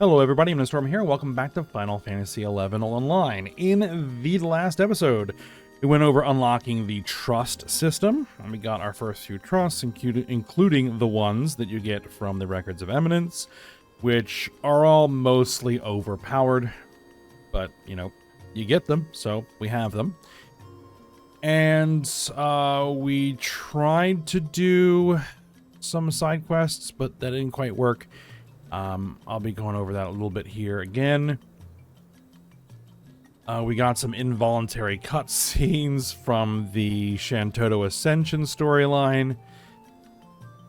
Hello everybody, I'm Storm here. Welcome back to Final Fantasy XI Online. In the last episode, we went over unlocking the trust system, and we got our first few trusts, including the ones that you get from the Records of Eminence, which are all mostly overpowered, but, you know, you get them, so we have them. And we tried to do some side quests, but that didn't quite work. I'll be going over that a little bit here again. We got some involuntary cutscenes from the Shantoto Ascension storyline.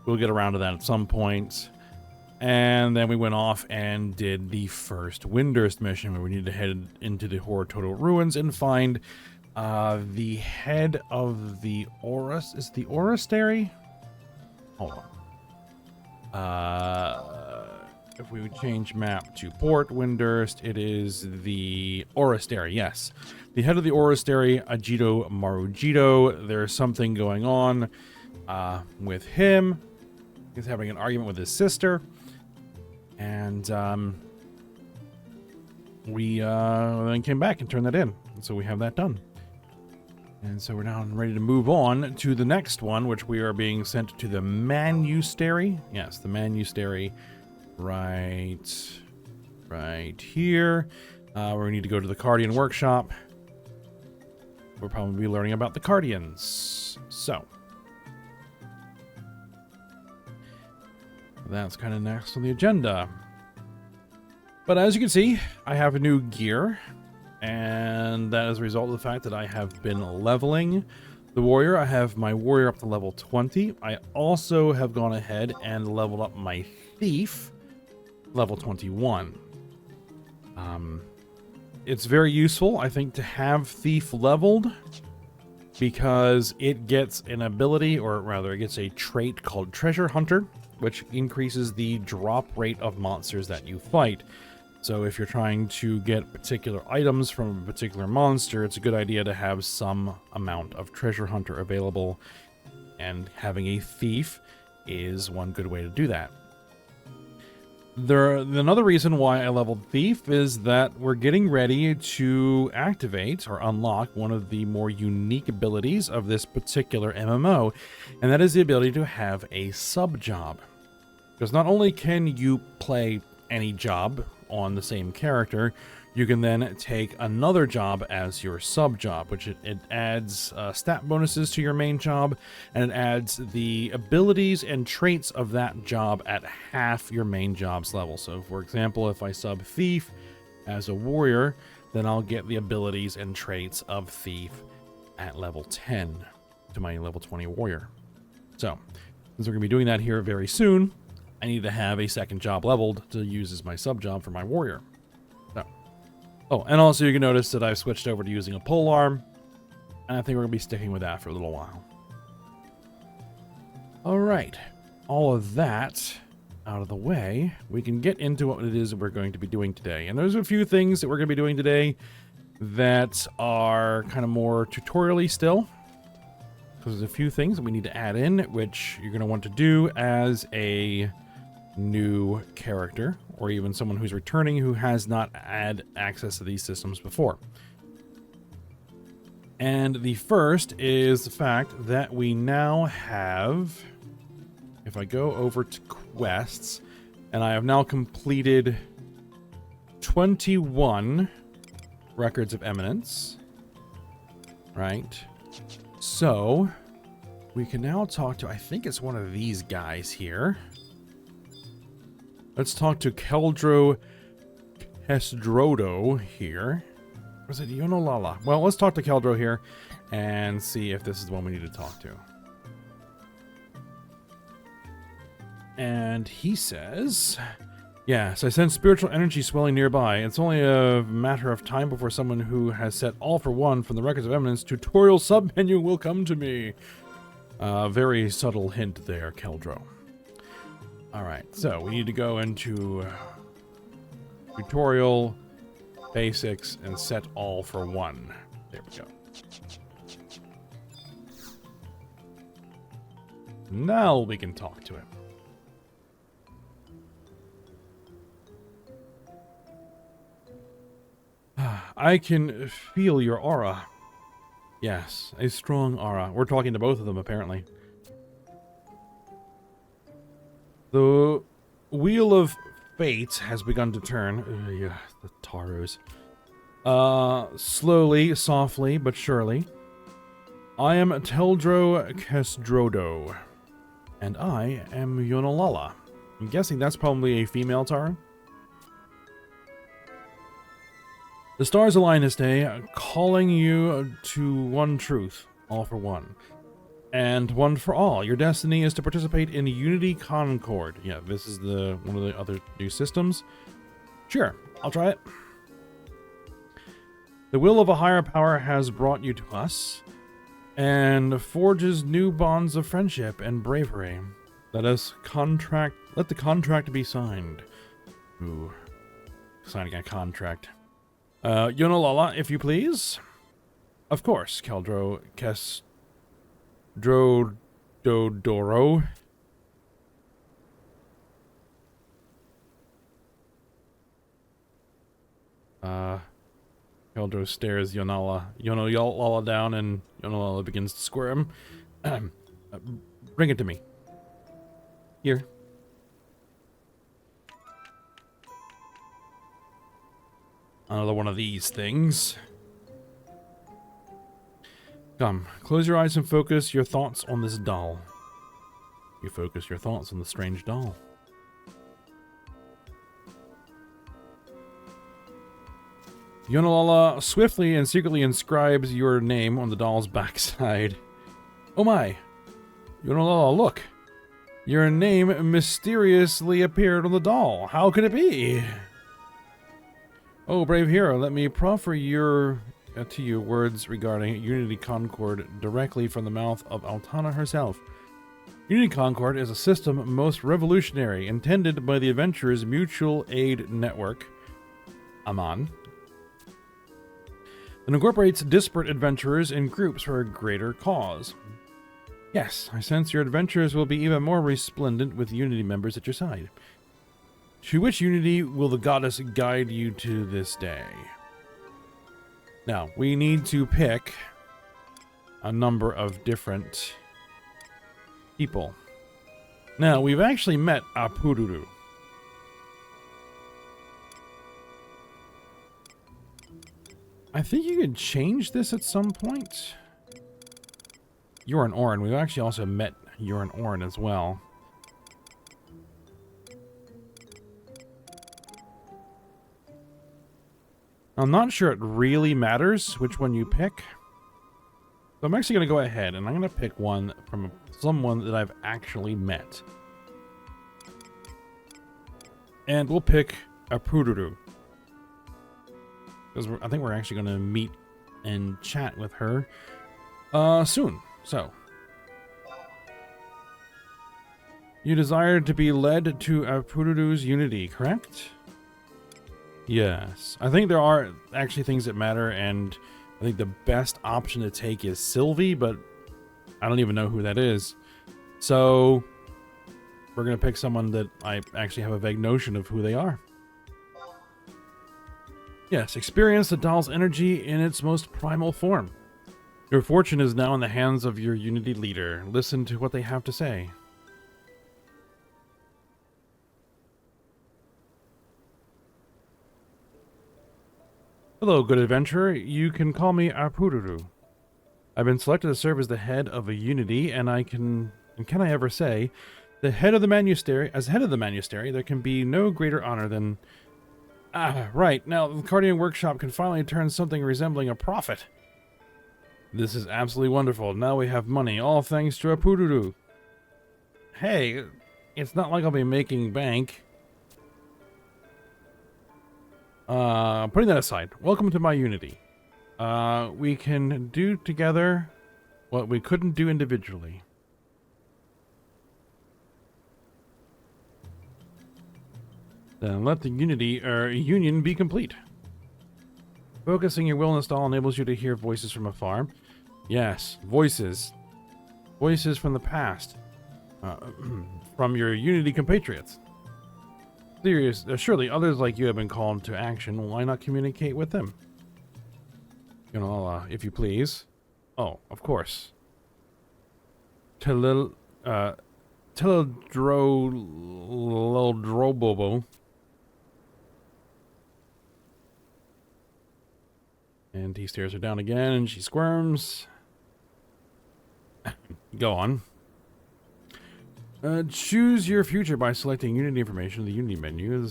We'll get around to that at some point. And then we went off and did the first Windurst mission, where we need to head into the Horatoto Ruins and find the head of the Oris. Is the Oristary? Hold on. If we would change map to Port Windurst, it is the Oristary, yes. The head of the Oristary, Ajito Marujito. There's something going on with him. He's having an argument with his sister. And we then came back and turned that in. So we have that done. And so we're now ready to move on to the next one, which we are being sent to the Manustary. Yes, the Manustary. Right here. We need to go to the Cardian workshop. We'll probably be learning about the Cardians. So that's kind of next on the agenda. But as you can see, I have a new gear, and that is a result of the fact that I have been leveling the warrior. I have my warrior up to level 20. I also have gone ahead and leveled up my thief, level 21. It's very useful, I think, to have Thief leveled, because it gets an ability, or rather it gets a trait called Treasure Hunter, which increases the drop rate of monsters that you fight. So if you're trying to get particular items from a particular monster, it's a good idea to have some amount of Treasure Hunter available, and having a Thief is one good way to do that. Another reason why I leveled Thief is that we're getting ready to activate or unlock one of the more unique abilities of this particular MMO, and that is the ability to have a sub-job. Because not only can you play any job on the same character, you can then take another job as your sub-job, which it adds stat bonuses to your main job, and it adds the abilities and traits of that job at half your main job's level. So, for example, if I sub Thief as a warrior, then I'll get the abilities and traits of Thief at level 10 to my level 20 warrior. So, since we're going to be doing that here very soon, I need to have a second job leveled to use as my sub-job for my warrior. Oh, and also you can notice that I've switched over to using a polearm, and I think we're going to be sticking with that for a little while. Alright, all of that out of the way, we can get into what it is that we're going to be doing today. And there's a few things that we're going to be doing today that are kind of more tutorially still. So there's a few things that we need to add in, which you're going to want to do as a new character, or even someone who's returning who has not had access to these systems before. And the first is the fact that we now have, if I go over to quests, and I have now completed 21 Records of Eminence, right? So we can now talk to, I think it's one of these guys here. Let's talk to Keldro Kesdrodo here. Or is it Yonolala? Well, let's talk to Keldro here and see if this is the one we need to talk to. And he says, yes, I sense spiritual energy swelling nearby. It's only a matter of time before someone who has set all for one from the Records of Eminence tutorial submenu will come to me. Very subtle hint there, Keldro. Alright, so we need to go into tutorial, basics, and set all for one. There we go. Now we can talk to him. I can feel your aura. Yes, a strong aura. We're talking to both of them, apparently. The wheel of fate has begun to turn. Yeah, the Taros. Slowly, softly, but surely. I am Teldro Kesdrodo, and I am Yonalala. I'm guessing that's probably a female Taro. The stars align this day, calling you to one truth, all for one. And one for all. Your destiny is to participate in Unity Concord. Yeah, this is one of the other new systems. Sure, I'll try it. The will of a higher power has brought you to us, and forges new bonds of friendship and bravery. Let the contract be signed. Ooh, signing a contract. Yonalala, if you please. Of course, Keldro Dodoro. Keldro stares Yonalala down, and Yonalala begins to squirm. Bring it to me. Here. Another one of these things. Come, close your eyes and focus your thoughts on this doll. You focus your thoughts on the strange doll. Yonalala swiftly and secretly inscribes your name on the doll's backside. Oh my! Yonalala, look! Your name mysteriously appeared on the doll. How can it be? Oh, brave hero, let me proffer to you words regarding Unity Concord directly from the mouth of Altana herself. Unity Concord is a system most revolutionary, intended by the Adventurers Mutual Aid Network, AMAN, that incorporates disparate adventurers in groups for a greater cause. Yes, I sense your adventures will be even more resplendent with Unity members at your side. To which Unity will the goddess guide you to this day? Now, we need to pick a number of different people. Now, we've actually met Apururu. I think you could change this at some point. Yoran Orin. We've actually also met Yoran Orin as well. I'm not sure it really matters which one you pick. So I'm actually going to go ahead and I'm going to pick one from someone that I've actually met. And we'll pick Apururu. Because I think we're actually going to meet and chat with her soon. So, you desire to be led to Apururu's Unity, correct? Yes. I think there are actually things that matter, and I think the best option to take is Sylvie, but I don't even know who that is. So, we're going to pick someone that I actually have a vague notion of who they are. Yes, experience the doll's energy in its most primal form. Your fortune is now in the hands of your Unity leader. Listen to what they have to say. Hello, good adventurer. You can call me Apururu. I've been selected to serve as the head of a Unity, and can I ever say, as head of the Monastery, there can be no greater honor than... Ah, right. Now, the Cardian Workshop can finally turn something resembling a profit. This is absolutely wonderful. Now we have money, all thanks to Apururu. Hey, it's not like I'll be making bank. Putting that aside, welcome to my Unity. We can do together what we couldn't do individually. Then let the union be complete. Focusing your will on this doll enables you to hear voices from afar. Yes, voices. Voices from the past. From your Unity compatriots. Surely others like you have been called to action. Why not communicate with them? You know, if you please. Oh, of course. Teledrobobo. And he stares her down again, and she squirms. Go on. Choose your future by selecting Unity information in the Unity menu.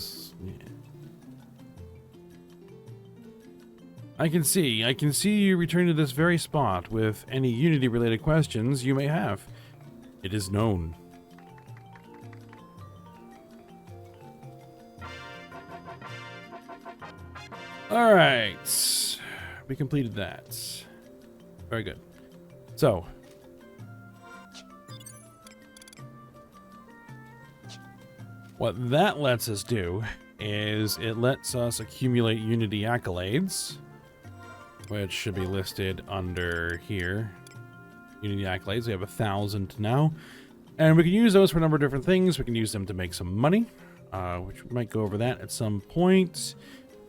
I can see you return to this very spot with any Unity-related questions you may have. It is known. All right, we completed that. Very good. So, what that lets us do is it lets us accumulate Unity accolades, which should be listed under here. Unity accolades, we have 1,000 now. And we can use those for a number of different things. We can use them to make some money, which we might go over that at some point.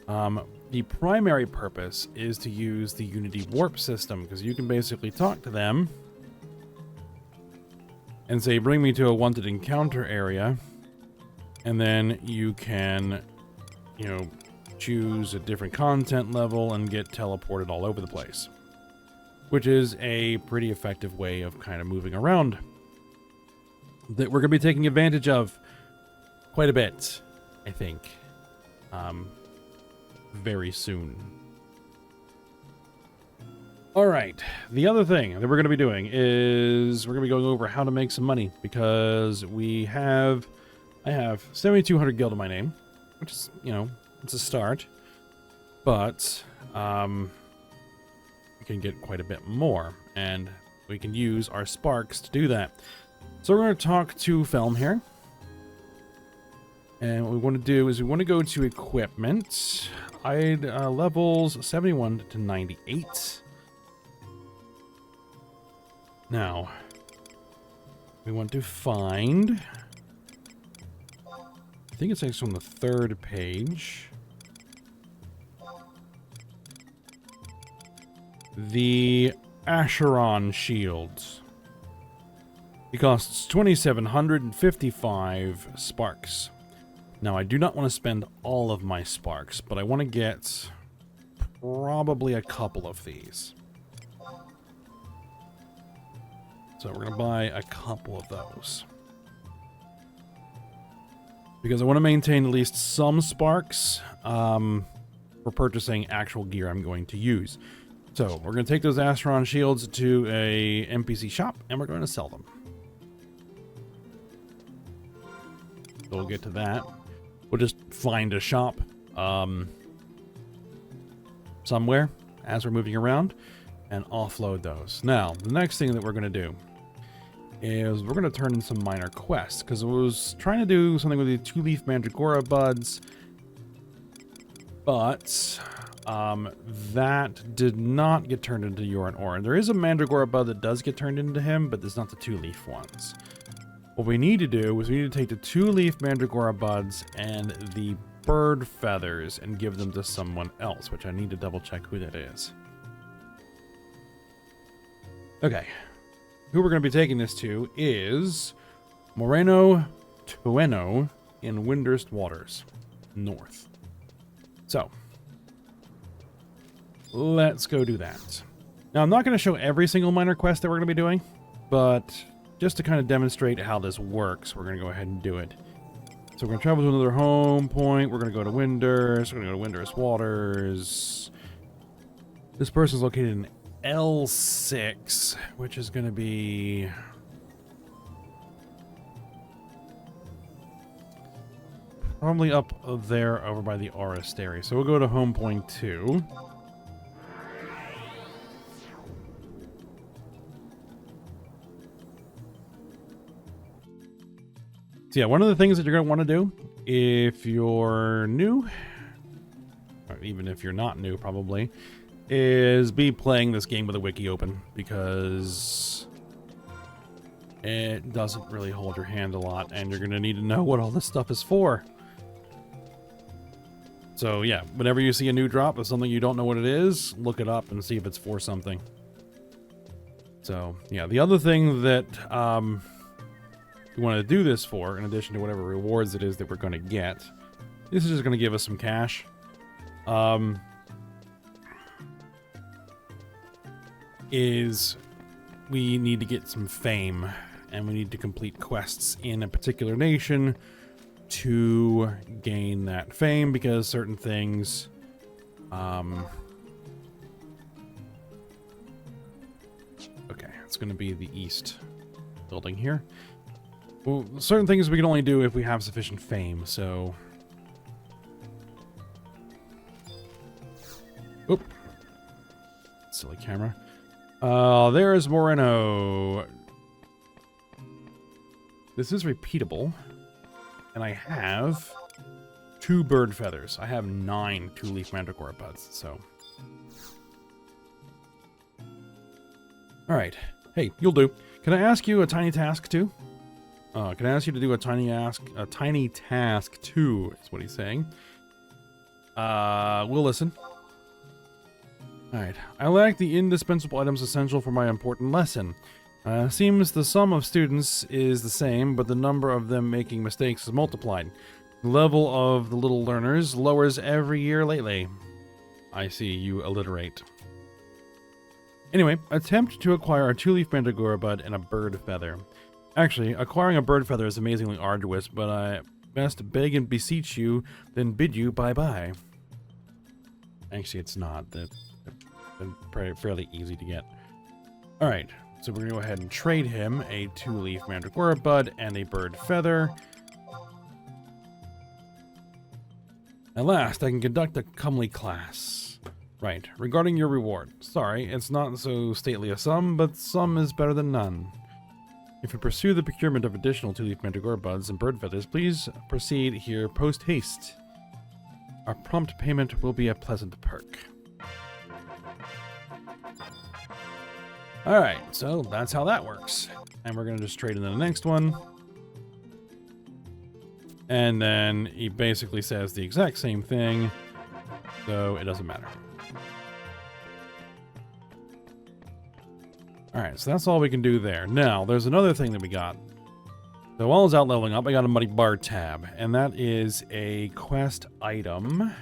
The primary purpose is to use the Unity warp system, because you can basically talk to them and say, bring me to a wanted encounter area. And then you can, you know, choose a different content level and get teleported all over the place, which is a pretty effective way of kind of moving around that we're going to be taking advantage of quite a bit, I think, very soon. All right, the other thing that we're going to be doing is we're going to be going over how to make some money, because I have 7,200 gil to my name, which is, you know, it's a start, but we can get quite a bit more, and we can use our sparks to do that. So we're going to talk to Felm here, and what we want to do is we want to go to equipment. I'd levels 71 to 98. Now, we want to find, I think it's actually on the 3rd page, the Asheron shields. It costs 2,755 sparks. Now, I do not want to spend all of my sparks, but I want to get probably a couple of these. So we're going to buy a couple of those, because I want to maintain at least some sparks for purchasing actual gear I'm going to use. So we're going to take those Asheron shields to a NPC shop, and we're going to sell them. So we'll get to that. We'll just find a shop somewhere as we're moving around and offload those. Now, the next thing that we're going to do is we're going to turn in some minor quests, because I was trying to do something with the 2-leaf Mandragora buds, but that did not get turned into Yoran Orin. There is a Mandragora bud that does get turned into him, but there's not the 2-leaf ones. What we need to do is we need to take the 2-leaf Mandragora buds and the bird feathers and give them to someone else, which I need to double check who that is. Okay. Who we're going to be taking this to is Moreno Tueno in Windurst Waters, north. So, let's go do that. Now, I'm not going to show every single minor quest that we're going to be doing, but just to kind of demonstrate how this works, we're going to go ahead and do it. So we're going to travel to another home point. We're going to go to Windurst. We're going to go to Windurst Waters. This person's located in L6, which is going to be probably up there over by the Oristeri. So we'll go to home point 2. So yeah, one of the things that you're going to want to do if you're new, or even if you're not new probably, is be playing this game with a wiki open, because it doesn't really hold your hand a lot, and you're going to need to know what all this stuff is for. So yeah, whenever you see a new drop of something you don't know what it is, look it up and see if it's for something. So yeah, the other thing that we want to do this for, in addition to whatever rewards it is that we're going to get, this is just going to give us some cash. Is we need to get some fame, and we need to complete quests in a particular nation to gain that fame, because certain things okay, it's going to be the east building here. Well, certain things we can only do if we have sufficient fame, so oop, silly camera. There is Moreno. This is repeatable. And I have 2 bird feathers. I have 9 two-leaf mandragora buds, so. Alright. Hey, you'll do. Can I ask you a tiny task too? Can I ask you to do a tiny task too, is what he's saying. We'll listen. Alright. I lack the indispensable items essential for my important lesson. Seems the sum of students is the same, but the number of them making mistakes is multiplied. The level of the little learners lowers every year lately. I see, you alliterate. Anyway, attempt to acquire a 2-leaf mandragora bud and a bird feather. Actually, acquiring a bird feather is amazingly arduous, but I best beg and beseech you, then bid you bye-bye. Actually, it's not. They're fairly easy to get. Alright, so we're going to go ahead and trade him a 2-leaf mandragora bud and a bird feather. At last, I can conduct a comely class. Right, regarding your reward. Sorry, it's not so stately a sum, but some is better than none. If you pursue the procurement of additional 2-leaf mandragora buds and bird feathers, please proceed here post haste. Our prompt payment will be a pleasant perk. Alright, so that's how that works. And we're going to just trade into the next one. And then he basically says the exact same thing, so it doesn't matter. Alright, so that's all we can do there. Now, there's another thing that we got. So while I was out leveling up, I got a Muddy Bar tab, and that is a quest item.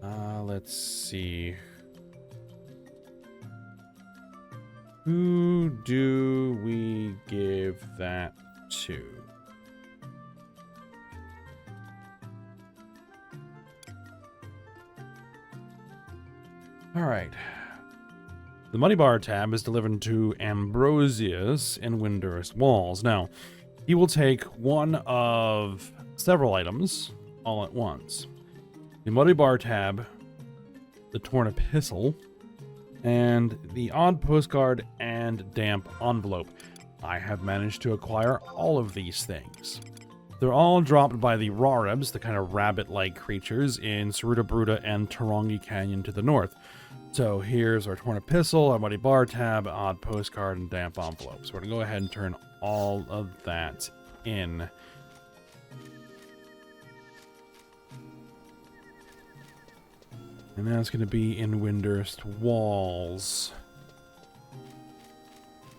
Let's see. Who do we give that to? Alright. The Muddy Bar tab is delivered to Ambrosius in Windurst Walls. Now, he will take one of several items all at once. The Muddy Bar tab, the Torn Epistle, and the Odd Postcard and Damp Envelope. I have managed to acquire all of these things. They're all dropped by the Rarebs, the kind of rabbit-like creatures, in Saruta Bruta and Tarongi Canyon to the north. So here's our Torn Epistle, our Muddy Bar tab, Odd Postcard, and Damp Envelope. So we're going to go ahead and turn all of that in. And that's going to be in Windurst Walls.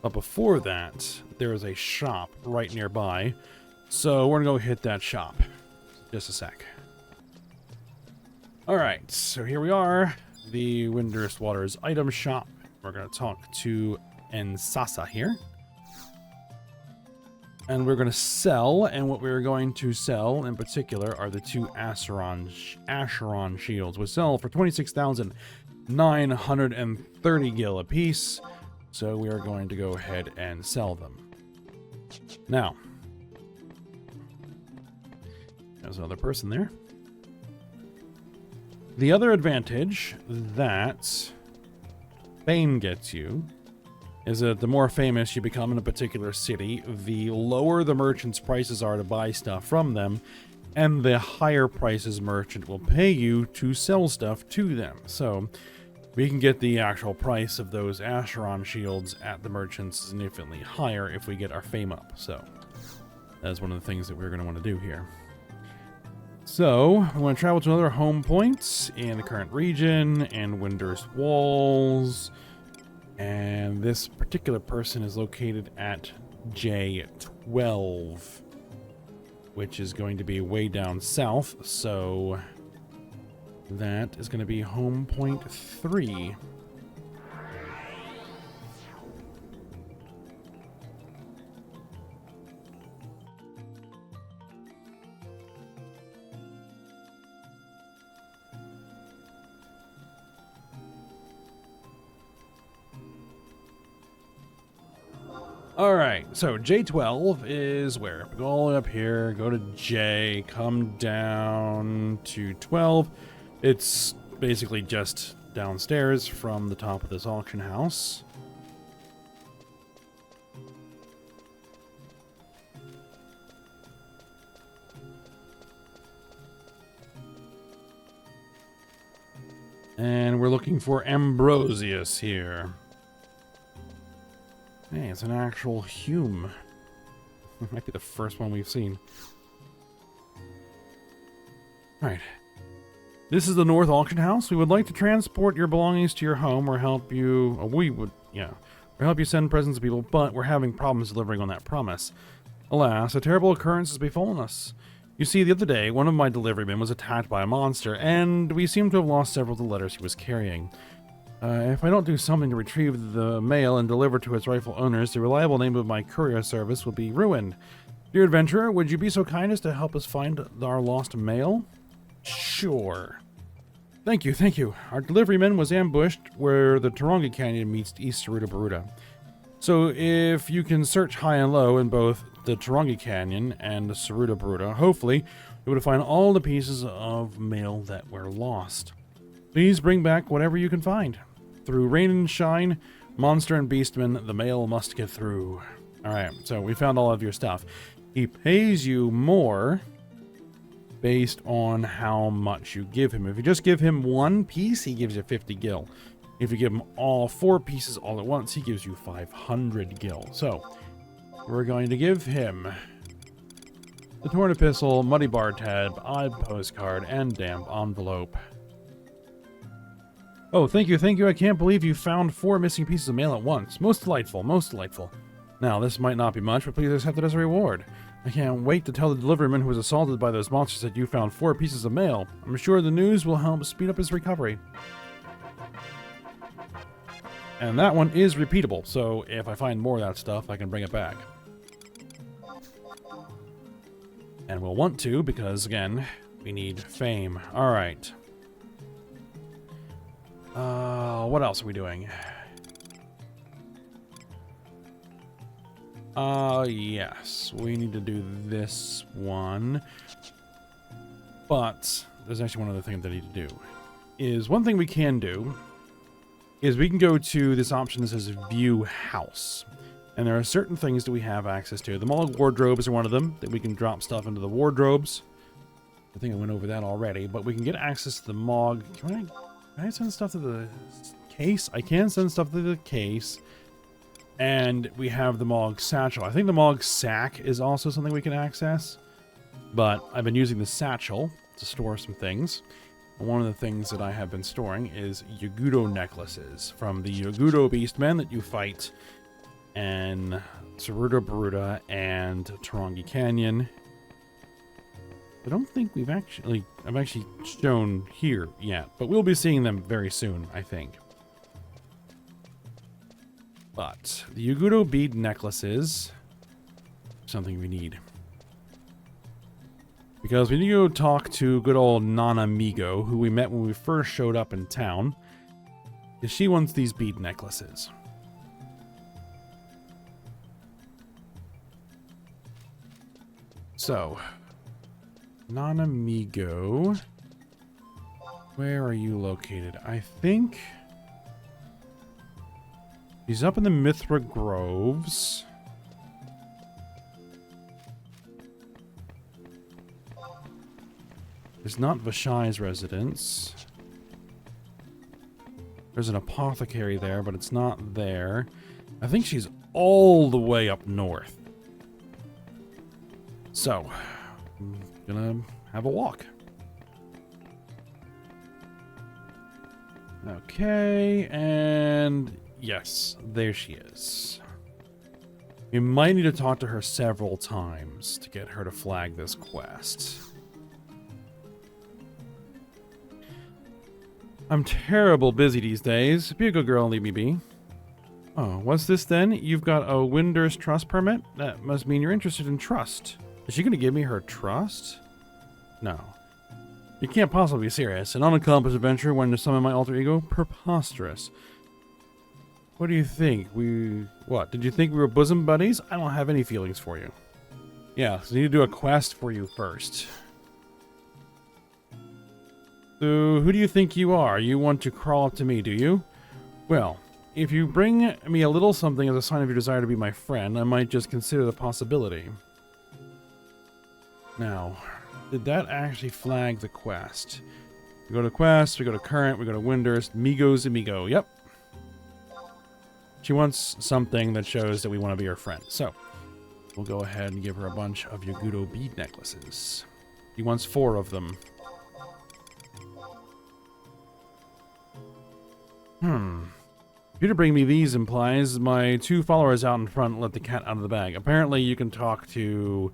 But before that, there is a shop right nearby. So we're going to go hit that shop. Just a sec. Alright, so here we are. The Windurst Waters item shop. We're going to talk to Ensasa here. And we're going to sell, and what we're going to sell in particular are the 2 Acheron shields, which sell for 26,930 gil apiece. So we are going to go ahead and sell them. Now, there's another person there. The other advantage that fame gets you is that the more famous you become in a particular city, the lower the merchant's prices are to buy stuff from them, and the higher prices merchant will pay you to sell stuff to them. So we can get the actual price of those Acheron shields at the merchants significantly higher if we get our fame up. So that's one of the things that we're going to want to do here. So, we want to travel to another home point in the current region, and Winder's Walls. And this particular person is located at J12, which is going to be way down south. So, that is going to be home point 3. All right, so J12 is where? Go all the way up here, go to J, come down to 12. It's basically just downstairs from the top of this auction house. And we're looking for Ambrosius here. Hey, it's an actual Hume. It might be the first one we've seen. Alright. This is the North Auction House. We would like to transport your belongings to your home or help you... or help you send presents to people, but we're having problems delivering on that promise. Alas, a terrible occurrence has befallen us. You see, the other day, one of my deliverymen was attacked by a monster, and we seem to have lost several of the letters he was carrying. If I don't do something to retrieve the mail and deliver to its rightful owners, the reliable name of my courier service will be ruined. Dear adventurer, would you be so kind as to help us find our lost mail? Sure. Thank you, thank you. Our deliveryman was ambushed where the Taronga Canyon meets East Saruda. So if you can search high and low in both the Taronga Canyon and the Saruda, hopefully you will find all the pieces of mail that were lost. Please bring back whatever you can find. Through rain and shine, monster and beastman, the mail must get through. Alright, so we found all of your stuff. He pays you more based on how much you give him. If you just give him one piece, he gives you 50 gil. If you give him all 4 pieces all at once, he gives you 500 gil. So, we're going to give him the Torn Epistle, Muddy Bar Tab, Odd Postcard, and Damp Envelope. Oh, thank you, thank you. I can't believe you found 4 missing pieces of mail at once. Most delightful, most delightful. Now, this might not be much, but please accept it as a reward. I can't wait to tell the deliveryman who was assaulted by those monsters that you found 4 pieces of mail. I'm sure the news will help speed up his recovery. And that one is repeatable, so if I find more of that stuff, I can bring it back. And we'll want to, because, again, we need fame. Alright. What else are we doing? Yes. We need to do this one. But there's actually one other thing that I need to do. Is one thing we can do is we can go to this option that says View House. And there are certain things that we have access to. The Mog wardrobes are one of them, that we can drop stuff into the wardrobes. I think I went over that already, but we can get access to the Mog. Can I send stuff to the case? I can send stuff to the case. And we have the Mog Satchel. I think the Mog Sack is also something we can access. But I've been using the Satchel to store some things. One of the things that I have been storing is Yagudo necklaces from the Yagudo Beastmen that you fight in Saruda and Taronga Canyon. I don't think I've actually shown here yet, but we'll be seeing them very soon, I think. But the Yagudo bead necklaces, something we need. Because we need to go talk to good old Vana'diel, who we met when we first showed up in town. Because she wants these bead necklaces. So, Vana'diel, where are you located? I think he's up in the Mithra Groves. It's not Vashai's residence. There's an apothecary there, but it's not there. I think she's all the way up north. So, I'm gonna have a walk. Okay, and yes, there she is. We might need to talk to her several times to get her to flag this quest. I'm terrible busy these days. Be a good girl and leave me be. Oh, what's this then? You've got a Winder's trust permit? That must mean you're interested in trust. Is she going to give me her trust? No. You can't possibly be serious. An unaccomplished adventure when to summon my alter ego? Preposterous. What do you think? What? Did you think we were bosom buddies? I don't have any feelings for you. Yeah, so I need to do a quest for you first. So, who do you think you are? You want to crawl up to me, do you? Well, if you bring me a little something as a sign of your desire to be my friend, I might just consider the possibility. Now, did that actually flag the quest? We go to quest, we go to current, we go to Winder's, Migos Amigo. Yep. She wants something that shows that we want to be her friend. So, we'll go ahead and give her a bunch of Yagudo bead necklaces. He wants 4 of them. You to bring me these implies my 2 followers out in front let the cat out of the bag. Apparently you can talk to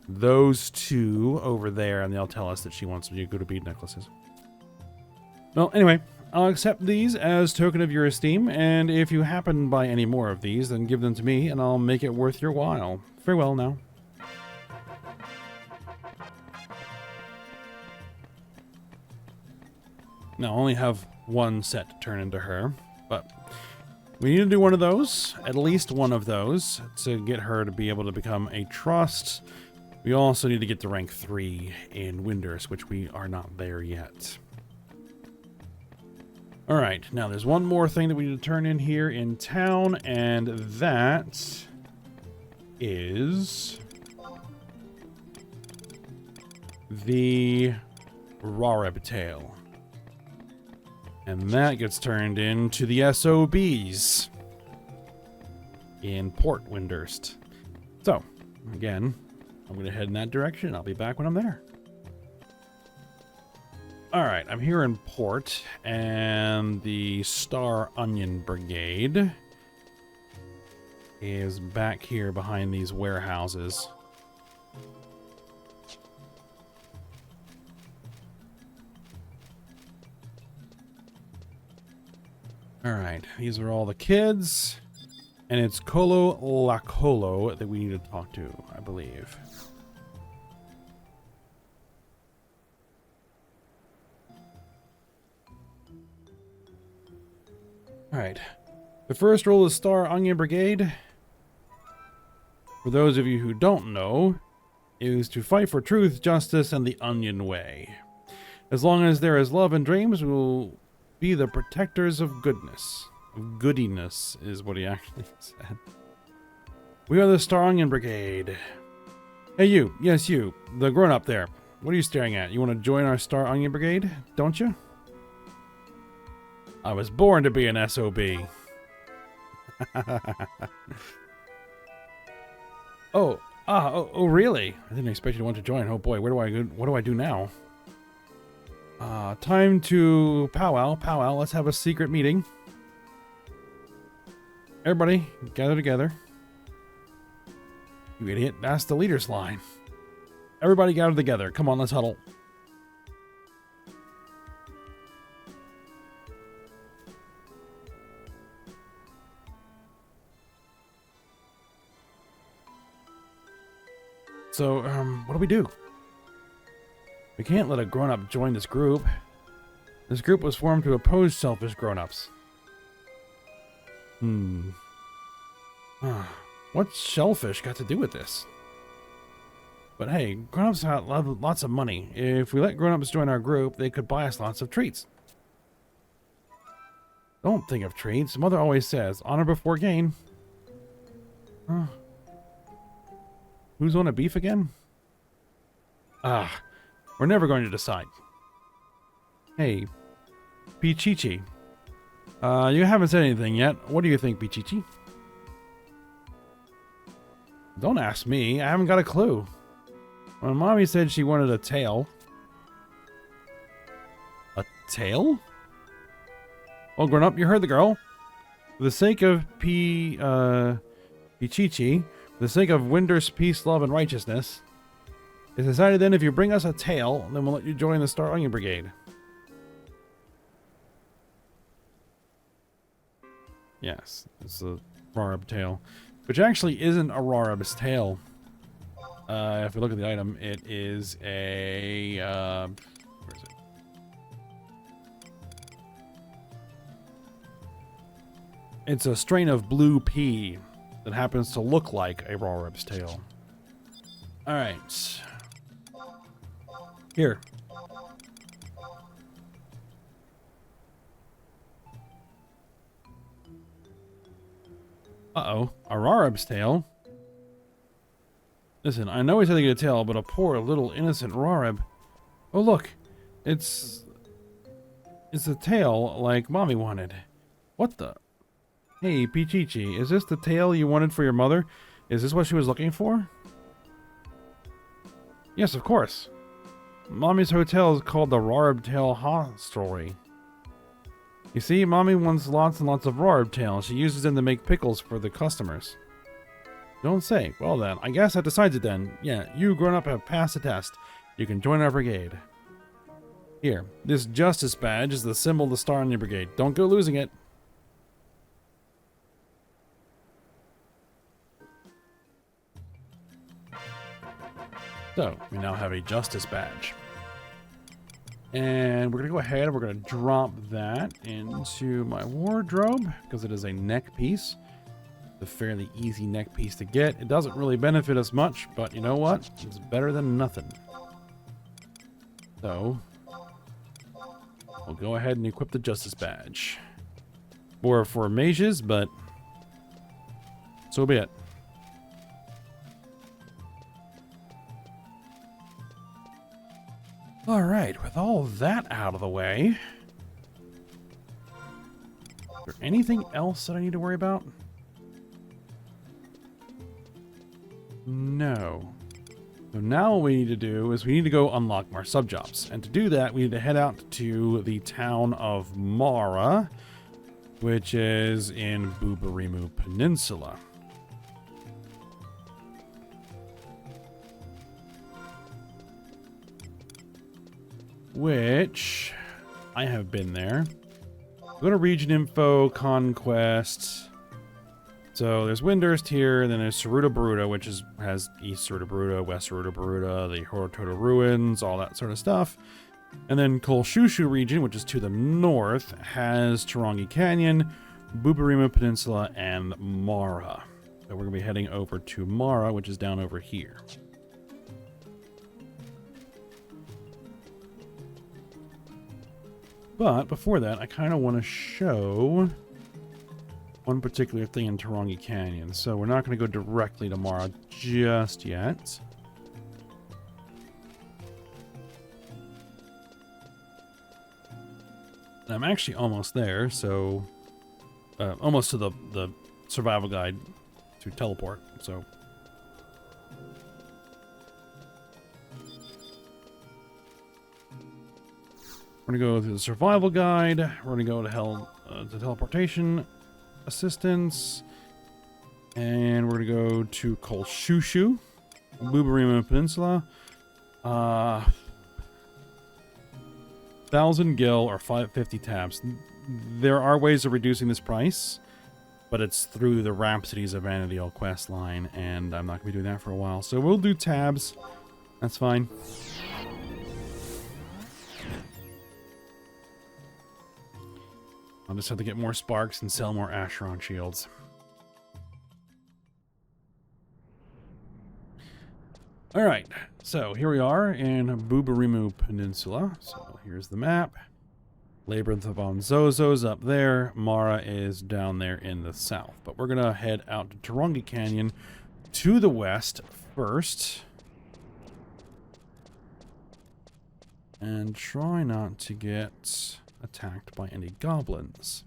those 2 over there and they'll tell us that she wants Yagudo bead necklaces. Well, anyway, I'll accept these as token of your esteem, and if you happen to buy any more of these, then give them to me and I'll make it worth your while. Farewell now. Now, I only have 1 set to turn into her, but we need to do one of those, at least one of those, to get her to be able to become a trust. We also need to get to rank 3 in Winder's, which we are not there yet. Alright, now there's one more thing that we need to turn in here in town, and that is the Rareb tail. And that gets turned into the SOBs in Port Windurst. So, again, I'm going to head in that direction. I'll be back when I'm there. Alright, I'm here in Port, and the Star Onion Brigade is back here behind these warehouses. Alright, these are all the kids, and it's Colo Lacolo that we need to talk to, I believe. Alright, the first role of Star Onion Brigade, for those of you who don't know, is to fight for truth, justice, and the Onion Way. As long as there is love and dreams, we will be the protectors of goodness. Of goodiness is what he actually said. We are the Star Onion Brigade. Hey you, yes you, the grown-up there. What are you staring at? You want to join our Star Onion Brigade, don't you? I was born to be an SOB. Oh, really? I didn't expect you to want to join. Oh boy, where do I go? What do I do now? Time to powwow. Let's have a secret meeting. Everybody, gather together. You idiot, that's the leader's line. Everybody gather together. Come on, let's huddle. So, what do we do? We can't let a grown-up join this group. This group was formed to oppose selfish grown-ups. What's shellfish got to do with this? But hey, grown-ups have lots of money. If we let grown-ups join our group, they could buy us lots of treats. Don't think of treats. Mother always says, honor before gain. Who's on a beef again? We're never going to decide. Hey, Pichichi. You haven't said anything yet. What do you think, Pichichi? Don't ask me. I haven't got a clue. When Mommy said she wanted a tail. A tail? Well, grown up, you heard the girl. For the sake of Pichichi, for the sake of Winter's peace, love, and righteousness, it's decided then if you bring us a tail, then we'll let you join the Star Onion Brigade. Yes, it's a Rarab tail, which actually isn't a Rarab's tail. If we look at the item, it is a... where is it? It's a strain of blue pea that happens to look like a Rarab's tail. Alright. Here. Uh-oh. A Rarab's tail? Listen, I know he said to get a tail, but a poor little innocent Rarab. Oh, look. It's a tail like Mommy wanted. What the? Hey, Pichichi, is this the tail you wanted for your mother? Is this what she was looking for? Yes, of course. Mommy's hotel is called the Rarab Tail Hostelry. You see, Mommy wants lots and lots of Rarab tails. She uses them to make pickles for the customers. Don't say. Well then, I guess that decides it then. Yeah, you grown up have passed the test. You can join our brigade. Here, this Justice badge is the symbol of the Star Onion Brigade. Don't go losing it. So, we now have a Justice badge. And we're going to go ahead and we're going to drop that into my wardrobe because it is a neck piece. It's a fairly easy neck piece to get. It doesn't really benefit us much, but you know what? It's better than nothing. So, we'll go ahead and equip the Justice badge. More for mages, but so be it. Alright, with all that out of the way, is there anything else that I need to worry about? No. So now what we need to do is we need to go unlock more sub-jobs. And to do that, we need to head out to the town of Mara, which is in Buburimu Peninsula. Which I have been there. Go to region info, conquest. So there's Windurst here, and then there's Saruta Baruta, which has East Saruta Baruta, West Saruta Baruta, the Horototo Ruins, all that sort of stuff. And then Kolshushu region, which is to the north, has Tarongi Canyon, Buburimu Peninsula, and Mara. So we're going to be heading over to Mara, which is down over here. But before that, I kind of want to show one particular thing in Tarongi Canyon. So we're not going to go directly to Mara just yet. And I'm actually almost there, so almost to the survival guide to teleport. So we're going to go through the survival guide. We're going to go to teleportation assistance. And we're going to go to Kolshushu, Buburimu Peninsula. 1,000 gil or 550 tabs. There are ways of reducing this price, but it's through the Rhapsodies of Vana'diel quest line, and I'm not going to be doing that for a while. So we'll do tabs. That's fine. I'll just have to get more sparks and sell more Acheron shields. Alright, so here we are in Buburimu Peninsula. So here's the map. Labyrinth of Onzozo's up there. Mara is down there in the south. But we're going to head out to Tarongi Canyon to the west first. And try not to get attacked by any goblins.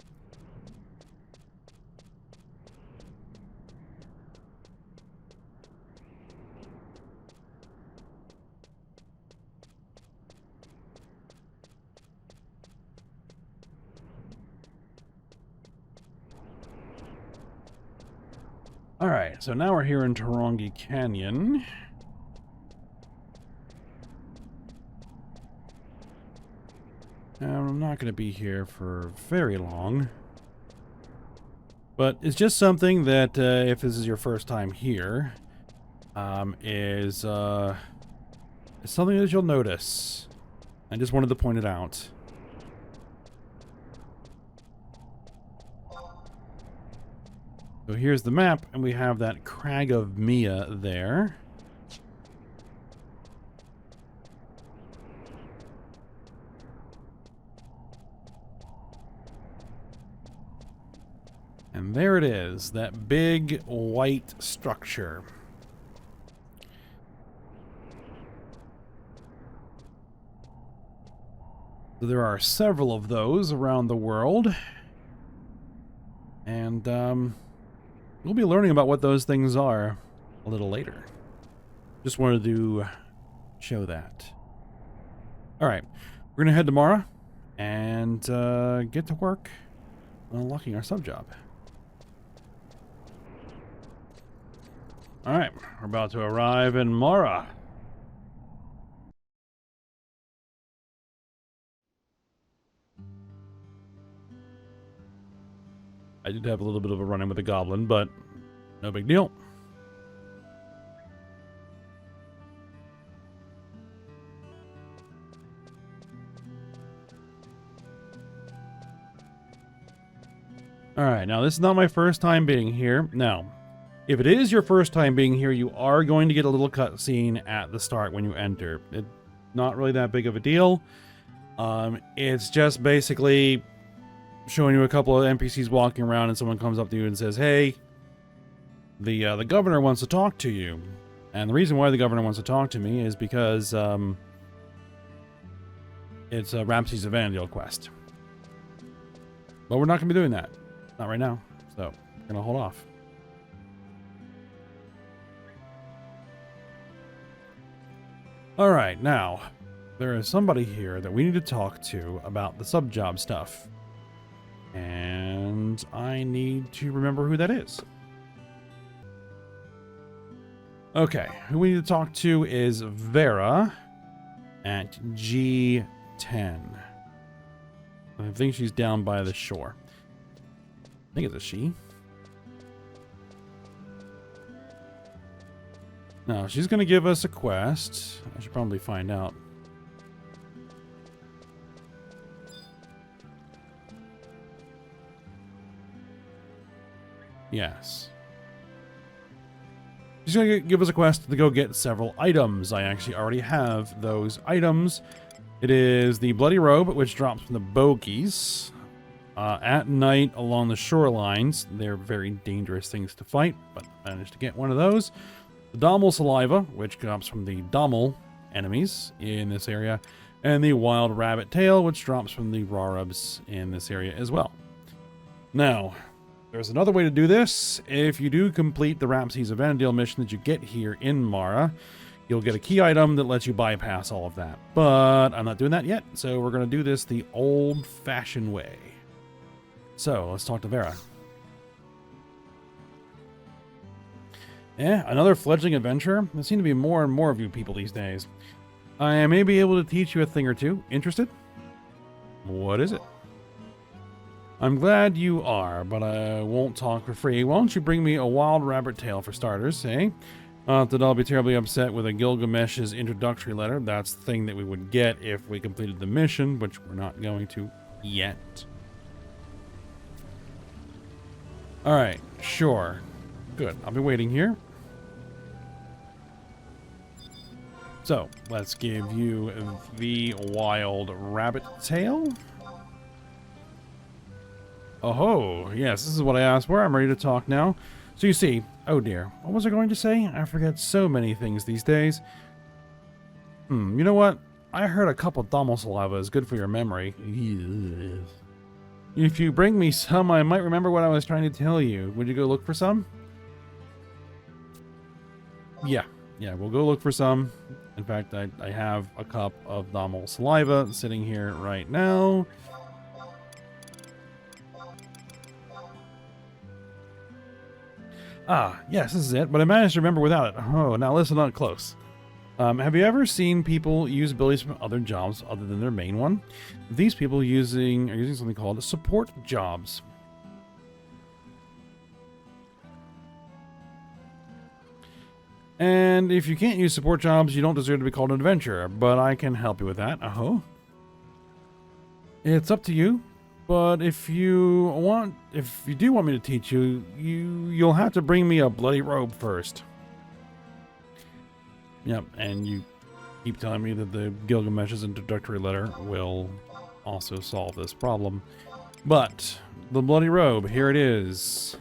Alright, so now we're here in Tarongi Canyon. And I'm not going to be here for very long. But it's just something that, if this is your first time here, is something that you'll notice. I just wanted to point it out. So here's the map, and we have that Crag of Mia there. And there it is, that big white structure. So there are several of those around the world. And, we'll be learning about what those things are a little later. Just wanted to show that. Alright, we're going to head to Mara and get to work on unlocking our sub-job. Alright, we're about to arrive in Mara. I did have a little bit of a run-in with a goblin, but no big deal. Alright, now this is not my first time being here. Now, if it is your first time being here, you are going to get a little cutscene at the start when you enter. It's not really that big of a deal. It's just basically showing you a couple of NPCs walking around and someone comes up to you and says, hey, the governor wants to talk to you. And the reason why the governor wants to talk to me is because it's a Ramses of Vana'diel quest. But we're not going to be doing that. Not right now. So, we're going to hold off. Alright, now, there is somebody here that we need to talk to about the sub-job stuff. And I need to remember who that is. Okay, who we need to talk to is Vera at G10. I think she's down by the shore. I think it's a she. No, she's going to give us a quest. I should probably find out. Yes. She's going to give us a quest to go get several items. I actually already have those items. It is the Bloody Robe, which drops from the bogies. At night along the shorelines. They're very dangerous things to fight, but I managed to get one of those. The Dommel Saliva, which drops from the Dommel enemies in this area. And the Wild Rabbit Tail, which drops from the Rarubs in this area as well. Now, there's another way to do this. If you do complete the Ramses of Vana'diel mission that you get here in Mara, you'll get a key item that lets you bypass all of that. But I'm not doing that yet, so we're going to do this the old-fashioned way. So, let's talk to Vera. Yeah, another fledgling adventurer. There seem to be more and more of you people these days. I may be able to teach you a thing or two. Interested? What is it? I'm glad you are, but I won't talk for free. Why don't you bring me a wild rabbit tail for starters, eh? Not that I'll be terribly upset with a Gilgamesh's introductory letter. That's the thing that we would get if we completed the mission, which we're not going to yet. Alright, sure. Good, I'll be waiting here. So, let's give you the wild rabbit tail. Oh, yes, this is what I asked for. I'm ready to talk now. So you see, oh dear, what was I going to say? I forget so many things these days. You know what? I heard a couple Dommel Saliva is good for your memory. If you bring me some, I might remember what I was trying to tell you. Would you go look for some? Yeah, we'll go look for some. In fact, I have a cup of Dommel Saliva sitting here right now. Ah, yes, this is it, but I managed to remember without it. Oh, now listen up close. Have you ever seen people use abilities from other jobs other than their main one? These people are using something called support jobs. And if you can't use support jobs, you don't deserve to be called an adventurer, but I can help you with that. It's up to you, but if you do want me to teach you, you'll have to bring me a bloody robe first. Yep, and you keep telling me that the Gilgamesh's introductory letter will also solve this problem. But the bloody robe, here it is.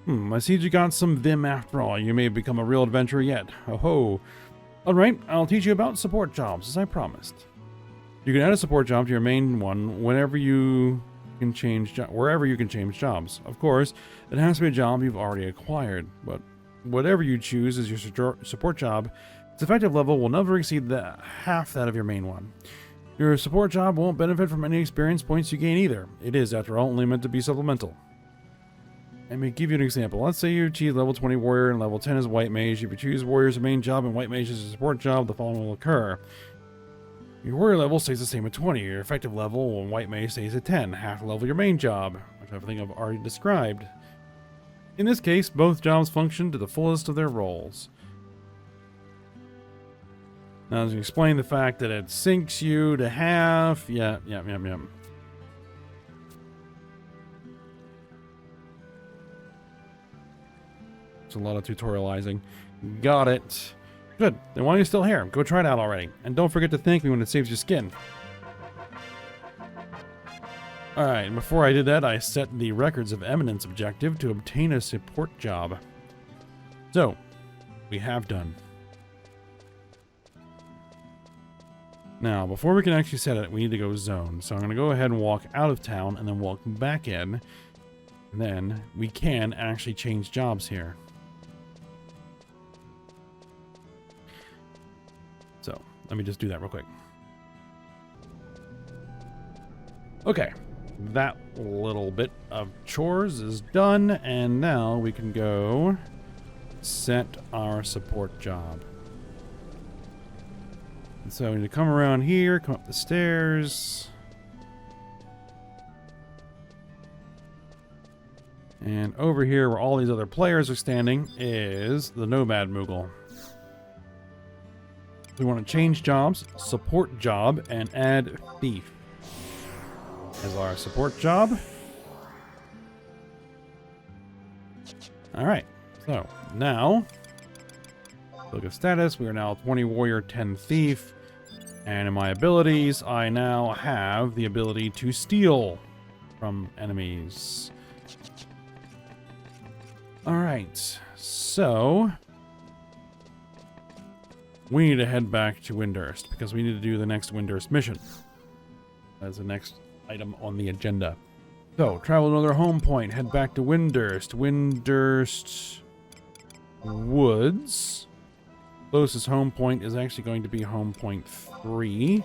I see you got some vim after all. You may have become a real adventurer yet. Alright, I'll teach you about support jobs, as I promised. You can add a support job to your main one wherever you can change jobs. Of course, it has to be a job you've already acquired, but whatever you choose as your support job, its effective level will never exceed half that of your main one. Your support job won't benefit from any experience points you gain either. It is, after all, only meant to be supplemental. Let me give you an example. Let's say you achieve level 20 warrior and level 10 as white mage. If you choose warrior as a main job and white mage as a support job, the following will occur. Your warrior level stays the same at 20. Your effective level when white mage stays at 10. Half level your main job, which I think I've already described. In this case, both jobs function to the fullest of their roles. Now, to explain the fact that it sinks you to half, yeah. It's a lot of tutorializing. Got it. Good. Then why are you still here? Go try it out already. And don't forget to thank me when it saves your skin. Alright, before I did that, I set the Records of Eminence objective to obtain a support job. So, we have done. Now, before we can actually set it, we need to go zone. So I'm going to go ahead and walk out of town and then walk back in. And then we can actually change jobs here. So, let me just do that real quick. Okay, that little bit of chores is done, and now we can go set our support job. And so we need to come around here, come up the stairs. And over here, where all these other players are standing, is the Nomad Moogle. We want to change jobs, support job, and add thief as our support job. Alright, so now, look at status. We are now 20 warrior, 10 thief. And in my abilities, I now have the ability to steal from enemies. Alright, so we need to head back to Windurst because we need to do the next Windurst mission. That's the next item on the agenda. So, travel another home point, head back to Windurst. Windurst Woods. Closest home point is actually going to be home point 3.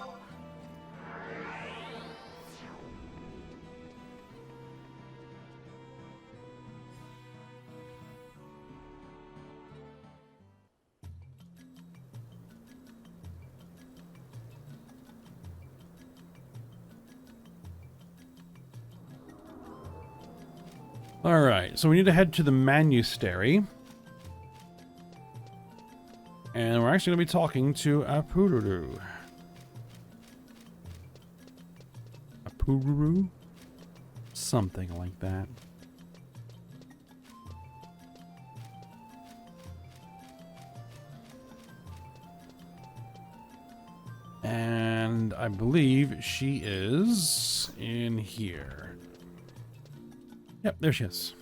Alright, so we need to head to the Monastery. And we're actually going to be talking to Apururu. Apururu? Something like that. And I believe she is in here. Yep, there she is.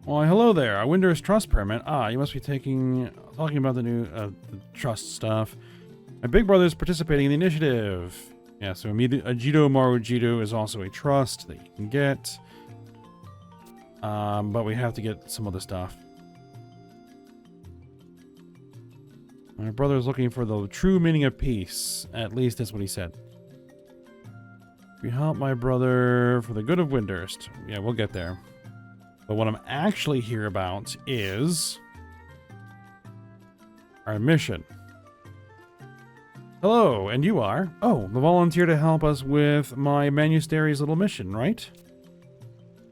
Why, hello there. A Windurst Trust permit. Ah, you must be talking about the new the trust stuff. My big brother's participating in the initiative. Yeah, so Ajito Marujido is also a trust that you can get. But we have to get some other stuff. My brother is looking for the true meaning of peace. At least that's what he said. You help my brother for the good of Windurst. Yeah, we'll get there. But what I'm actually here about is our mission. Hello, and you are? Oh, the volunteer to help us with my Monastery's little mission, right?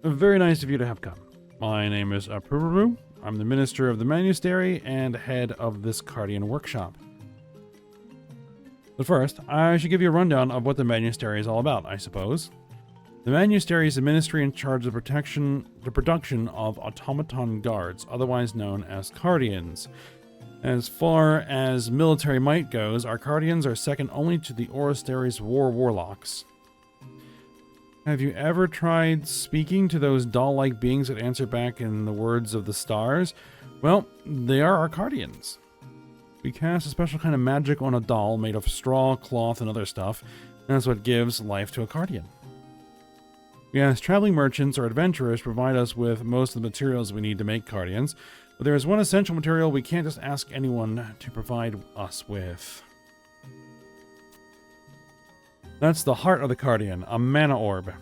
Very nice of you to have come. My name is Apururu. I'm the minister of the Monastery and head of this Cardian workshop. But first, I should give you a rundown of what the Monastery is all about, I suppose. The Monastery is a ministry in charge of the production of automaton guards, otherwise known as Cardians. As far as military might goes, our Cardians are second only to the Orastery's warlocks. Have you ever tried speaking to those doll-like beings that answer back in the words of the stars? Well, they are our Cardians. We cast a special kind of magic on a doll made of straw, cloth, and other stuff, and that's what gives life to a Cardian. We ask traveling merchants or adventurers to provide us with most of the materials we need to make Cardians, but there is one essential material we can't just ask anyone to provide us with. That's the heart of the Cardian, a mana orb.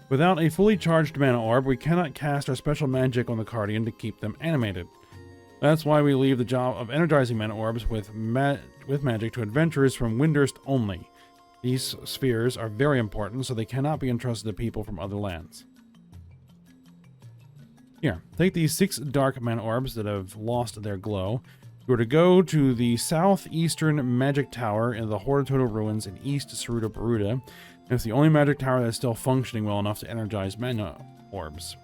Without a fully charged mana orb, we cannot cast our special magic on the Cardian to keep them animated. That's why we leave the job of energizing mana orbs with magic to adventurers from Windurst only. These spheres are very important, so they cannot be entrusted to people from other lands. Here, take these 6 dark mana orbs that have lost their glow. You are to go to the southeastern magic tower in the Horatoto ruins in East Saruta Baruta. It's the only magic tower that is still functioning well enough to energize mana orbs.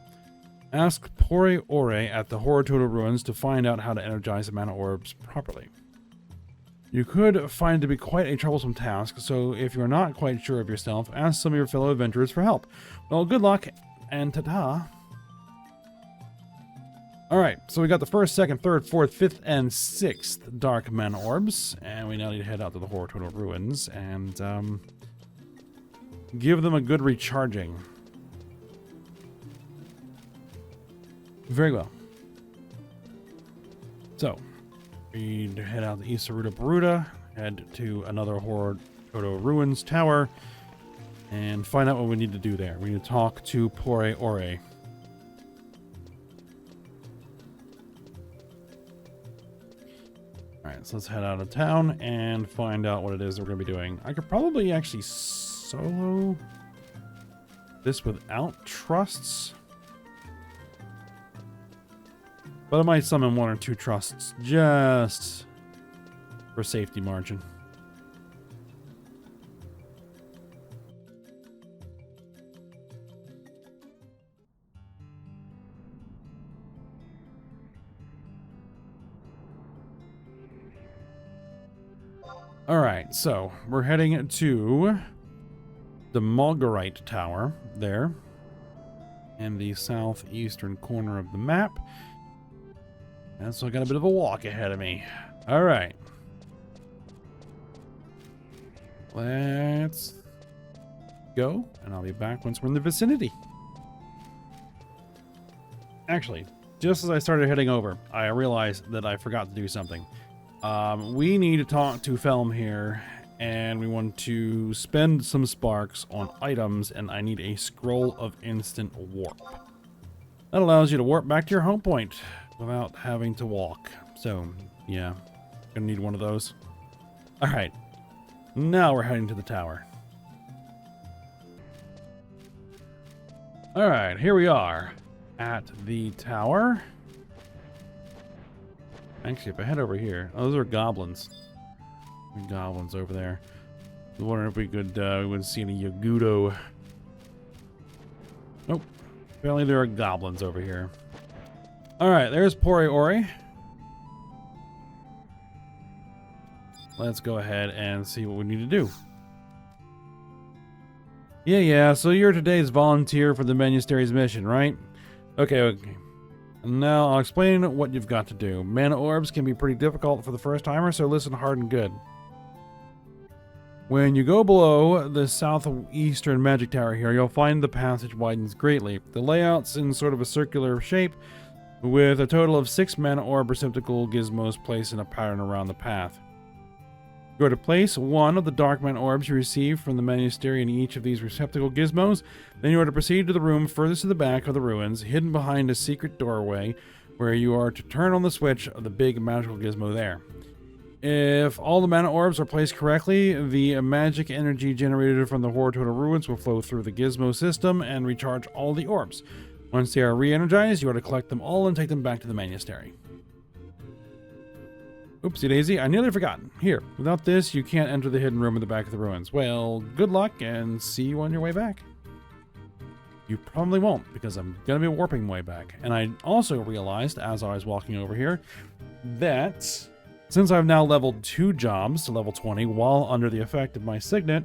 Ask Pore Ore at the Horatoto ruins to find out how to energize the mana orbs properly. You could find it to be quite a troublesome task, so if you're not quite sure of yourself, ask some of your fellow adventurers for help. Well, good luck, and ta-ta! Alright, so we got the 1st, 2nd, 3rd, 4th, 5th, and 6th dark mana orbs, and we now need to head out to the Horatoto ruins and give them a good recharging. Very well. So, we head out to East Saruta Baruta, head to another Horatoto ruins tower, and find out what we need to do there. We need to talk to Pore Ore. Alright, so let's head out of town and find out what it is we're going to be doing. I could probably actually solo this without trusts. But I might summon 1 or 2 trusts just for safety margin. Alright, so we're heading to the Mulgarite Tower there in the southeastern corner of the map. And so I got a bit of a walk ahead of me. Alright. Let's go, and I'll be back once we're in the vicinity. Actually, just as I started heading over, I realized that I forgot to do something. We need to talk to Felm here, and we want to spend some sparks on items, and I need a scroll of instant warp. That allows you to warp back to your home point without having to walk. So, yeah, gonna need one of those. Alright, now we're heading to the tower. Alright, here we are at the tower. Actually, if I head over here, oh, those are goblins. Goblins over there. I was wondering if we could, we would see any Yagudo. Nope. Apparently there are goblins over here. Alright, there's Pore Ore. Let's go ahead and see what we need to do. Yeah, so you're today's volunteer for the Monastery's mission, right? Okay. Now, I'll explain what you've got to do. Mana orbs can be pretty difficult for the first timer, so listen hard and good. When you go below the southeastern magic tower here, you'll find the passage widens greatly. The layout's in sort of a circular shape, with a total of 6 mana orb receptacle gizmos placed in a pattern around the path. You are to place one of the Dark Man orbs you receive from the monastery in each of these receptacle gizmos. Then you are to proceed to the room furthest to the back of the ruins, hidden behind a secret doorway, where you are to turn on the switch of the big magical gizmo there. If all the mana orbs are placed correctly, the magic energy generated from the Horde Total Ruins will flow through the gizmo system and recharge all the orbs. Once they are re-energized, you are to collect them all and take them back to the monastery. Oopsie daisy, I nearly forgot. Here, without this, you can't enter the hidden room in the back of the ruins. Well, good luck and see you on your way back. You probably won't, because I'm going to be warping my way back. And I also realized, as I was walking over here, that since I've now leveled 2 jobs to level 20 while under the effect of my signet,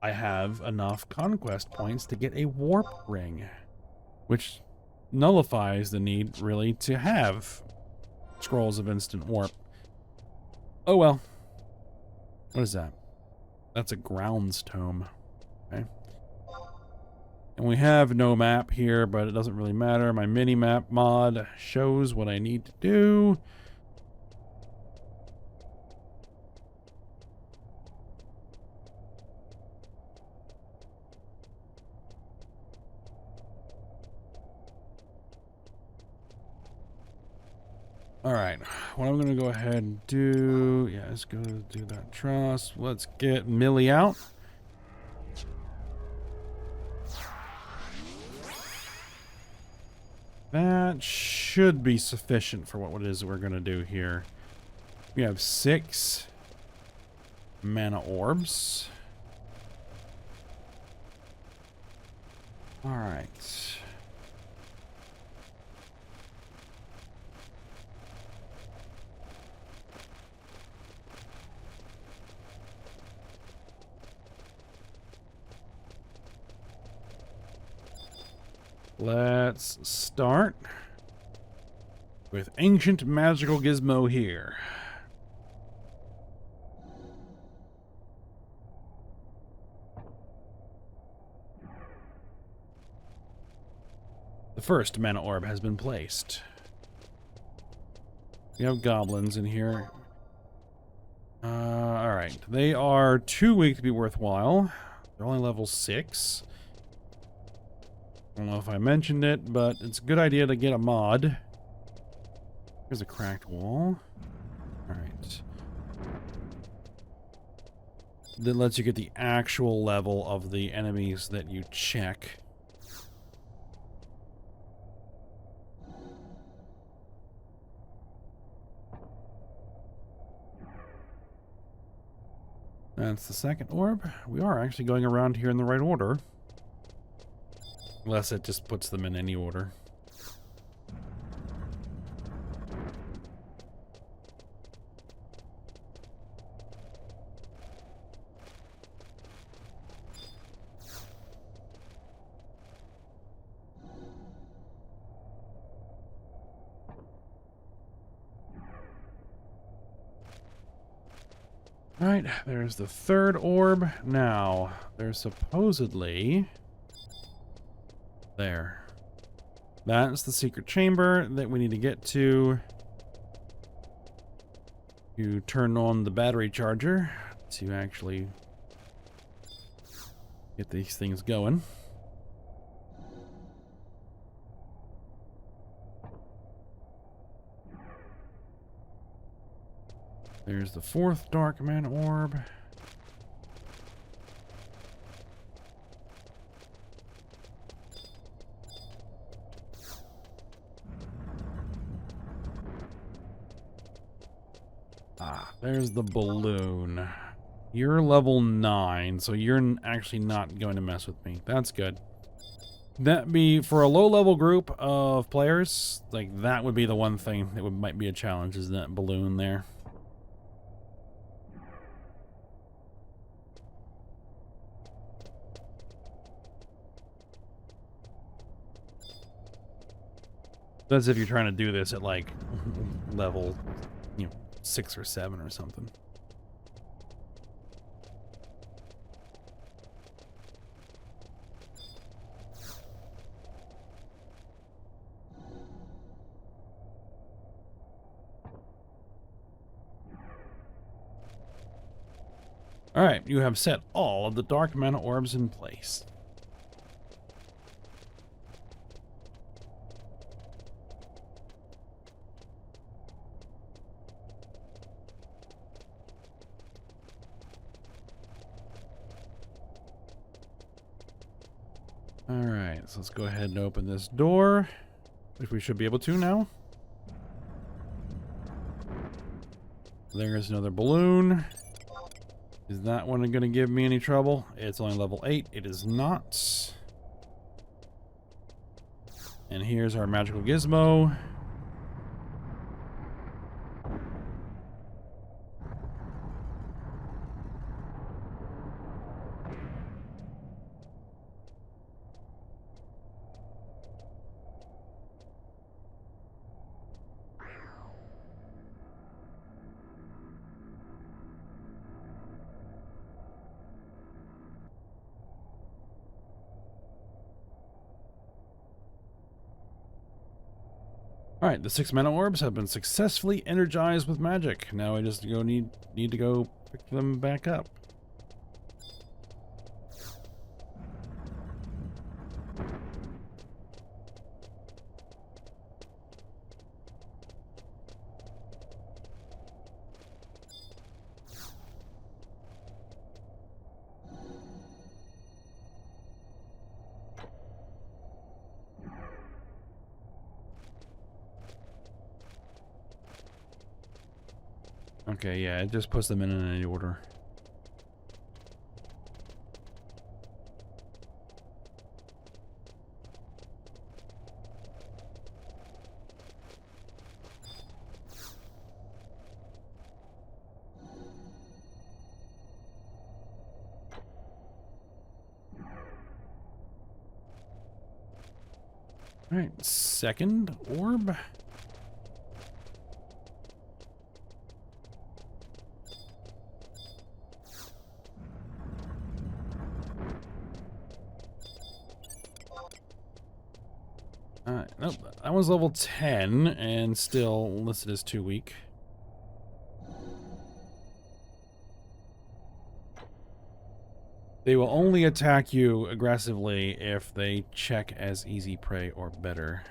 I have enough conquest points to get a warp ring, which nullifies the need, really, to have Scrolls of Instant Warp. Oh well. What is that? That's a Grounds Tome. Okay. And we have no map here, but it doesn't really matter. My mini-map mod shows what I need to do. Alright, what I'm going to go ahead and do... Yeah, let's go do that trust. Let's get Millie out. That should be sufficient for what it is we're going to do here. We have 6 mana orbs. Alright. Let's start with Ancient Magical Gizmo here. The first mana orb has been placed. We have goblins in here. Alright. They are too weak to be worthwhile. They're only level 6. I don't know if I mentioned it, but it's a good idea to get a mod. Here's a cracked wall. Alright. That lets you get the actual level of the enemies that you check. That's the second orb. We are actually going around here in the right order. Unless it just puts them in any order. Alright, there's the third orb. Now, there's supposedly... There. That's the secret chamber that we need to get to. You turn on the battery charger to actually get these things going. There's the fourth Dark Man orb. There's the balloon. You're level 9, so you're actually not going to mess with me. That's good. That be for a low-level group of players, like that would be the one thing that might be a challenge, is that balloon there. That's if you're trying to do this at like level, 6 or 7 or something. All right, you have set all of the dark mana orbs in place. All right, so let's go ahead and open this door, which we should be able to now. There's another balloon. Is that one going to give me any trouble? It's only level 8. It is not. And here's our magical gizmo. All right, the 6 mana orbs have been successfully energized with magic. Now I just need to go pick them back up. Okay, yeah, it just puts them in any order. All right, second orb. Nope, that was level 10 and still listed as too weak. They will only attack you aggressively if they check as easy prey or better.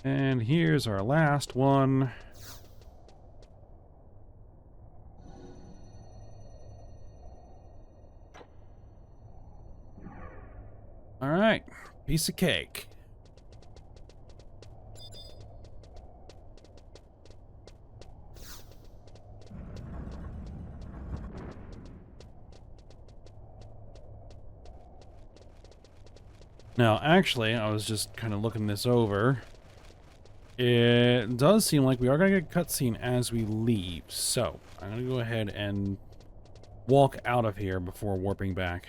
And here's our last one. All right, piece of cake. Now, actually, I was just kind of looking this over. It does seem like we are going to get a cutscene as we leave. So, I'm going to go ahead and walk out of here before warping back.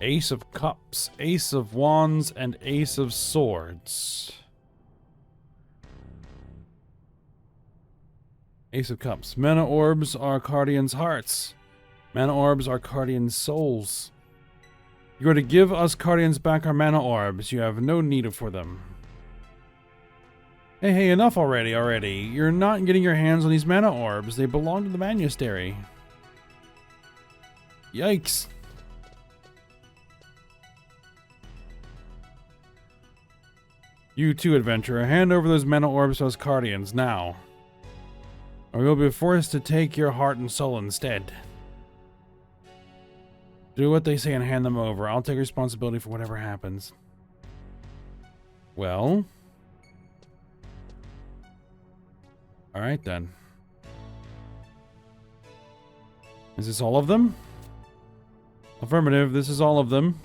Ace of Cups, Ace of Wands, and Ace of Swords. Ace of Cups. Mana orbs are Cardian's hearts. Mana orbs are Cardian's souls. You are to give us Cardians back our mana orbs. You have no need for them. Hey, enough already. You're not getting your hands on these mana orbs. They belong to the monastery. Yikes. You too, adventurer. Hand over those mana orbs to us Cardians, now. Or you'll be forced to take your heart and soul instead. Do what they say and hand them over. I'll take responsibility for whatever happens. Well... Alright then. Is this all of them? Affirmative, this is all of them.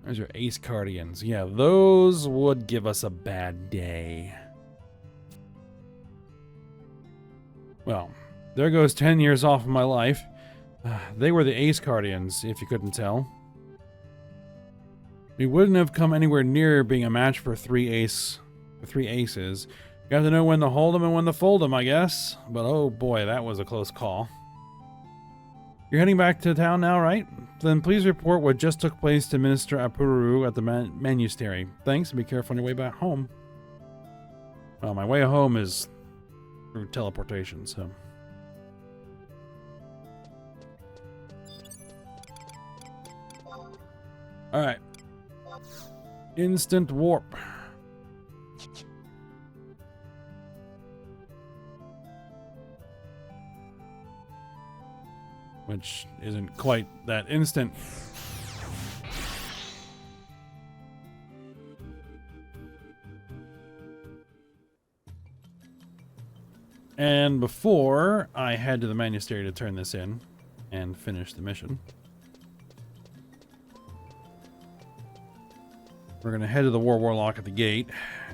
There's your Ace Cardians. Yeah, those would give us a bad day. Well, there goes 10 years off of my life. They were the Ace Cardians, if you couldn't tell. We wouldn't have come anywhere near being a match for three aces. You have to know when to hold them and when to fold them, I guess. But oh boy, that was a close call. You're heading back to town now, right? Then please report what just took place to Minister Apururu at the monastery. Thanks, and be careful on your way back home. Well, my way home is through teleportation, so... Alright. Instant warp. Which isn't quite that instant. And before I head to the monastery to turn this in and finish the mission, we're going to head to the War Warlock at the gate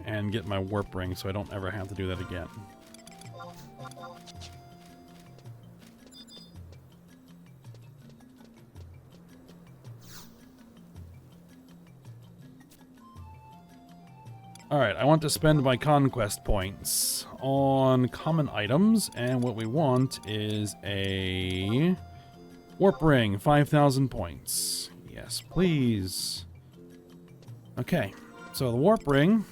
and get my warp ring so I don't ever have to do that again. Alright, I want to spend my conquest points on common items, and what we want is a warp ring, 5,000 points. Yes, please. Okay, so the warp ring,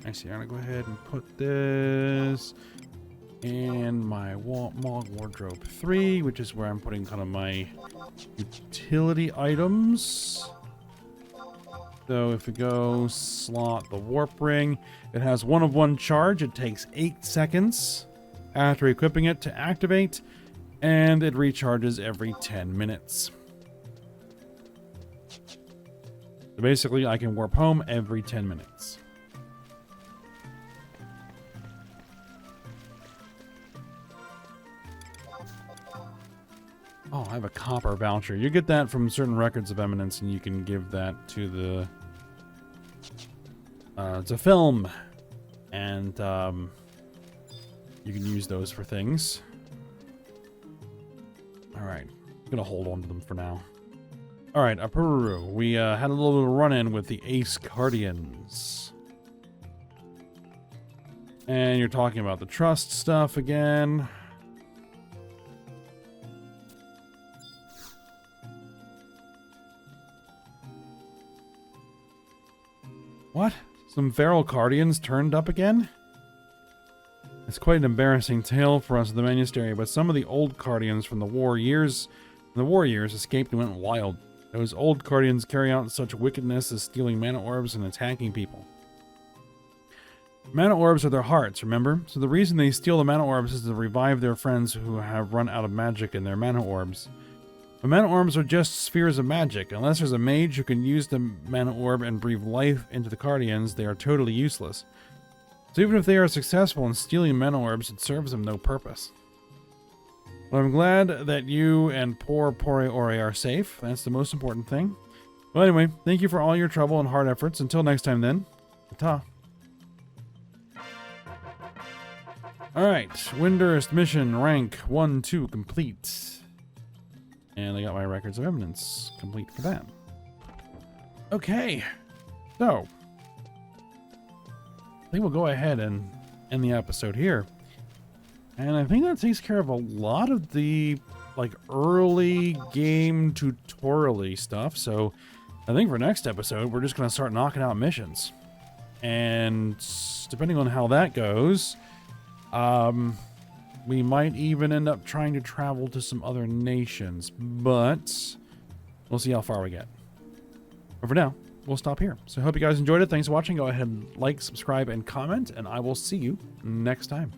actually I'm going to go ahead and put this in my Mog Wardrobe 3, which is where I'm putting kind of my utility items. So if we go slot the warp ring, it has 1 of 1 charge. It takes 8 seconds after equipping it to activate, and it recharges every 10 minutes. So basically, I can warp home every 10 minutes. Oh, I have a copper voucher. You get that from certain records of eminence, and you can give that to the to film, and you can use those for things. All right, I'm gonna hold on to them for now. All right, Apururu. We had a little bit of a run-in with the Ace Cardians, and you're talking about the trust stuff again. What? Some feral Cardians turned up again? It's quite an embarrassing tale for us at the monastery, but some of the old Cardians from the war years escaped and went wild. Those old Cardians carry out such wickedness as stealing mana orbs and attacking people. Mana orbs are their hearts, remember? So the reason they steal the mana orbs is to revive their friends who have run out of magic in their mana orbs. But mana orbs are just spheres of magic. Unless there's a mage who can use the mana orb and breathe life into the Cardians, they are totally useless. So even if they are successful in stealing mana orbs, it serves them no purpose. Well, I'm glad that you and poor Ore are safe. That's the most important thing. Well, anyway, thank you for all your trouble and hard efforts. Until next time, then. Ta. Alright, Windurst mission rank 1-2 complete. And I got my records of eminence complete for that. Okay, so I think we'll go ahead and end the episode here. And I think that takes care of a lot of the like early game tutorial-y stuff. So I think for next episode, we're just going to start knocking out missions. And depending on how that goes, we might even end up trying to travel to some other nations, but we'll see how far we get. But for now, we'll stop here. So I hope you guys enjoyed it. Thanks for watching. Go ahead and like, subscribe, and comment, and I will see you next time.